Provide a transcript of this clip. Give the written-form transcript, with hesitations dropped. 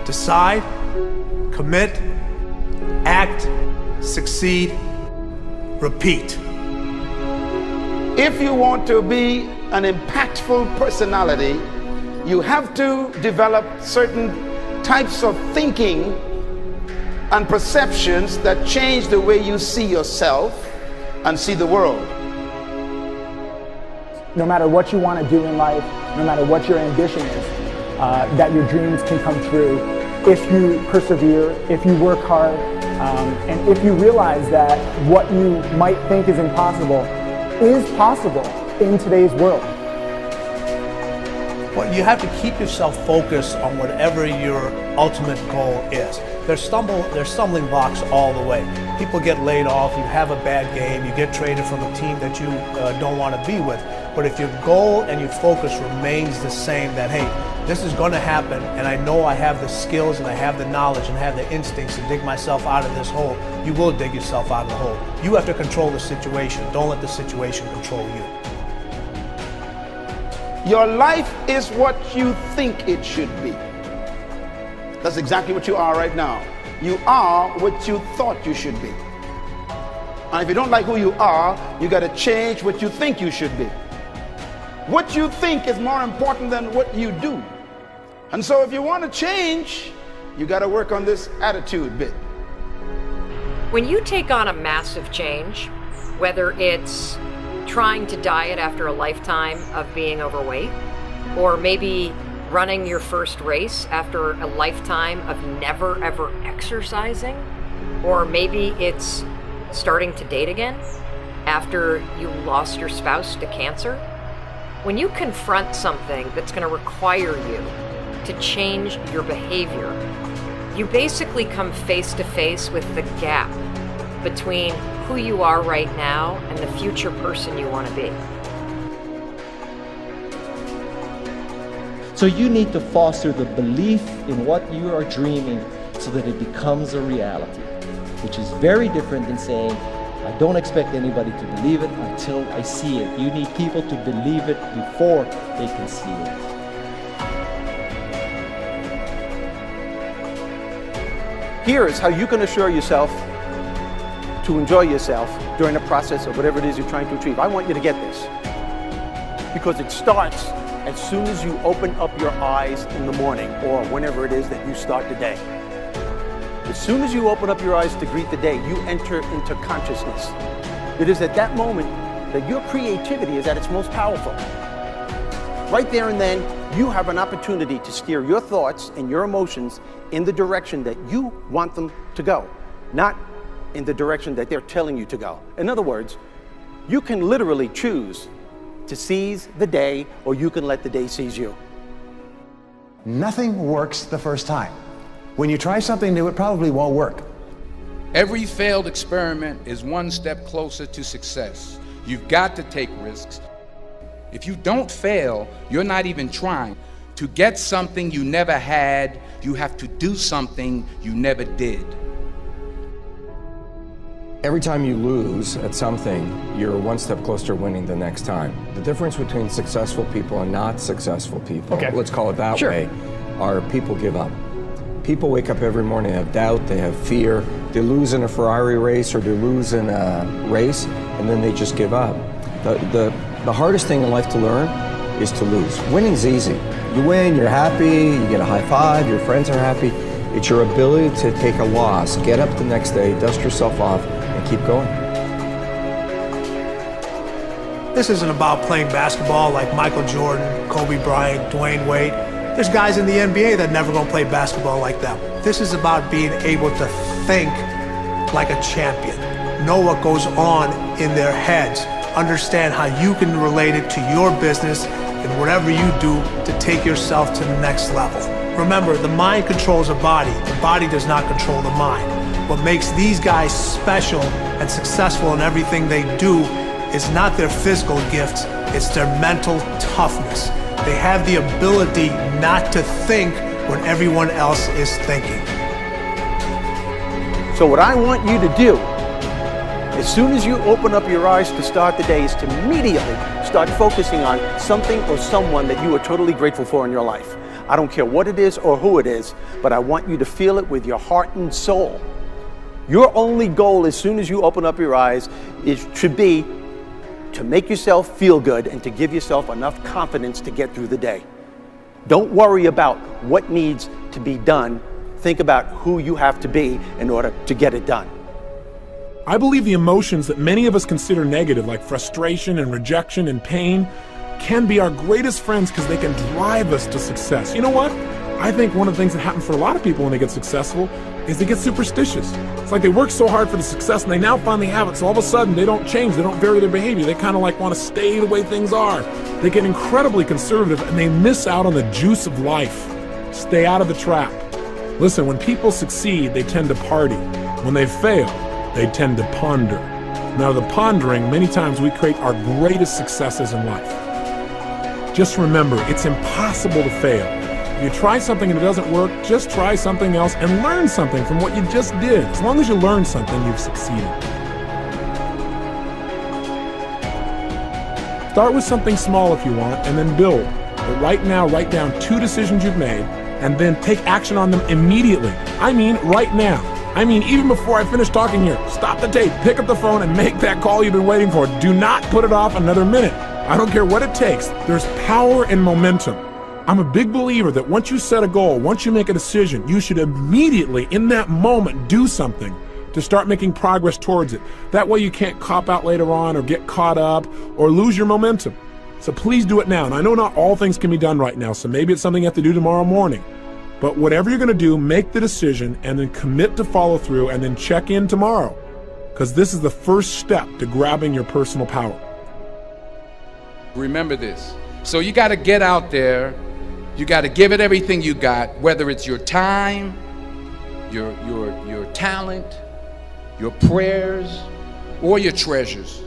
Decide, commit, act, succeed, repeat. If you want to be an impactful personality, you have to develop certain types of thinking and perceptions that change the way you see yourself and see the world. No matter what you want to do in life, no matter what your ambition is, that your dreams can come true if you persevere, if you work hard, and if you realize that what you might think is impossible is possible in today's world. Well, you have to keep yourself focused on whatever your ultimate goal is. There's stumbling blocks all the way. People get laid off, you have a bad game, you get traded from a team that you don't want to be with. But if your goal and your focus remains the same, that hey, this is going to happen, and I know I have the skills and I have the knowledge and have the instincts to dig myself out of this hole, you will dig yourself out of the hole. You have to control the situation. Don't let the situation control you. Your life is what you think it should be. That's exactly what you are right now. You are what you thought you should be. And if you don't like who you are, you got to change what you think you should be. What you think is more important than what you do. And so if you want to change, you got to work on this attitude bit. When you take on a massive change, whether it's trying to diet after a lifetime of being overweight, or maybe running your first race after a lifetime of never ever exercising, or maybe it's starting to date again after you lost your spouse to cancer. When you confront something that's going to require you to change your behavior, you basically come face to face with the gap between who you are right now and the future person you want to be. So you need to foster the belief in what you are dreaming so that it becomes a reality, which is very different than saying, I don't expect anybody to believe it until I see it. You need people to believe it before they can see it. Here is how you can assure yourself to enjoy yourself during the process of whatever it is you're trying to achieve. I want you to get this, because it starts as soon as you open up your eyes in the morning, or whenever it is that you start the day. As soon as you open up your eyes to greet the day, you enter into consciousness. It is at that moment that your creativity is at its most powerful. Right there and then, you have an opportunity to steer your thoughts and your emotions in the direction that you want them to go, not in the direction that they're telling you to go. In other words, you can literally choose to seize the day, or you can let the day seize you. Nothing works the first time. When you try something new, it probably won't work. Every failed experiment is one step closer to success. You've got to take risks. If you don't fail, you're not even trying. To get something you never had, you have to do something you never did. Every time you lose at something, you're one step closer to winning the next time. The difference between successful people and not successful people, let's call it that way, are people give up. People wake up every morning, they have doubt, they have fear, they lose in a Ferrari race or they lose in a race, and then they just give up. The hardest thing in life to learn is to lose. Winning's easy. You win, you're happy, you get a high five, your friends are happy. It's your ability to take a loss, get up the next day, dust yourself off, and keep going. This isn't about playing basketball like Michael Jordan, Kobe Bryant, Dwayne Wade. There's guys in the NBA that never gonna play basketball like them. This is about being able to think like a champion, know what goes on in their heads, understand how you can relate it to your business and whatever you do to take yourself to the next level. Remember, the mind controls the body does not control the mind. What makes these guys special and successful in everything they do is not their physical gifts, it's their mental toughness. They have the ability not to think when everyone else is thinking. So what I want you to do As soon as you open up your eyes to start the day, is to immediately start focusing on something or someone that you are totally grateful for in your life. I don't care what it is or who it is, but I want you to feel it with your heart and soul. Your only goal as soon as you open up your eyes should be to make yourself feel good and to give yourself enough confidence to get through the day. Don't worry about what needs to be done. Think about who you have to be in order to get it done. I believe the emotions that many of us consider negative, like frustration and rejection and pain, can be our greatest friends because they can drive us to success. You know what? I think one of the things that happens for a lot of people when they get successful is they get superstitious. It's like they work so hard for the success and they now finally have it, so all of a sudden they don't change, they don't vary their behavior, they kind of like want to stay the way things are. They get incredibly conservative and they miss out on the juice of life. Stay out of the trap. Listen, when people succeed, they tend to party. When they fail, they tend to ponder. Now, the pondering, many times we create our greatest successes in life. Just remember, it's impossible to fail. If you try something and it doesn't work, just try something else and learn something from what you just did. As long as you learn something, you've succeeded. Start with something small if you want, and then build. But right now, write down 2 decisions you've made, and then take action on them immediately. I mean, right now. I mean, even before I finish talking here, stop the tape, pick up the phone, and make that call you've been waiting for. Do not put it off another minute. I don't care what it takes. There's power in momentum. I'm a big believer that once you set a goal, once you make a decision, you should immediately, in that moment, do something to start making progress towards it. That way you can't cop out later on or get caught up or lose your momentum. So please do it now. And I know not all things can be done right now, so maybe it's something you have to do tomorrow morning. But whatever you're going to do, make the decision and then commit to follow through and then check in tomorrow. Because this is the first step to grabbing your personal power. Remember this. So you got to get out there. You got to give it everything you got, whether it's your time, your talent, your prayers, or your treasures.